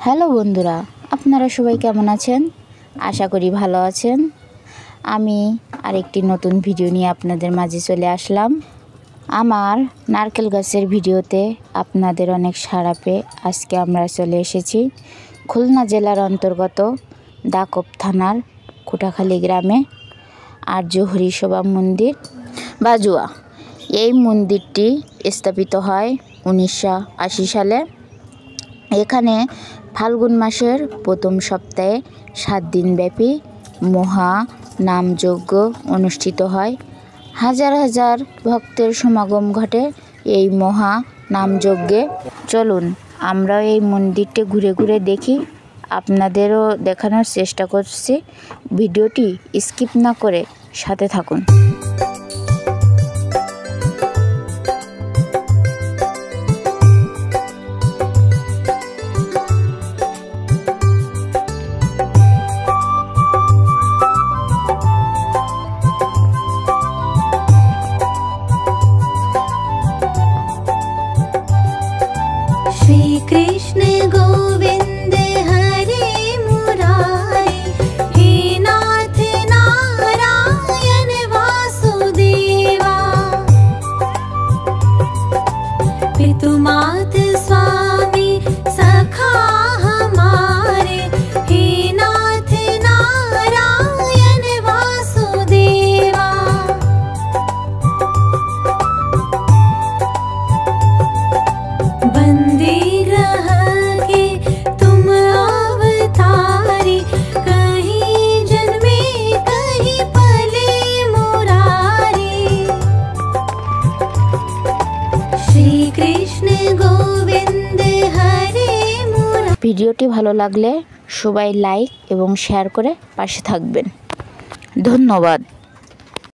Hello বন্ধুরা, আপনারা সবাই কেমন আছেন? আশা করি ভালো আছেন। আমি আরেকটি নতুন ভিডিও নিয়ে আপনাদের মাঝে চলে আসলাম। আমার নারকেল গাছের ভিডিওতে আপনাদের অনেক সাড়া পেয়ে আজকে আমরা চলে এসেছি খুলনা জেলার অন্তর্গত দাকব থানার কুটাখালী গ্রামে আর্য হরিসভা মন্দির বাজুয়া। এই মন্দিরটি স্থাপিত হয় 1980 সালে। এখানে ফাল্গুন মাসের প্রথম সপ্তাহে 7 দিনব্যাপী মহা নামযজ্ঞ অনুষ্ঠিত হয়। হাজার হাজার ভক্তের সমাগম ঘটে এই মহা নামযজ্ঞে। চলুন আমরাও এই মন্দিরটি ঘুরে ঘুরে দেখি, আপনাদেরও দেখানোর চেষ্টা করছি। ভিডিওটি স্কিপ না করে সাথে থাকুন। श्री कृष्ण गोविंद हरे मुरारी, हे नाथ नारायण वासुदेवा। पितु मात स्वामी सखा हमारे, हे नाथ नारायण वासुदेवा। बंदे ग्रह के तुम अवतारी, कहीं जन्मे कहीं पले मुरारी। श्री कृष्ण गोविंद हरे मुरारी। ভিডিওটি ভালো লাগলে সবাই লাইক এবং শেয়ার করে পাশে থাকবেন। ধন্যবাদ।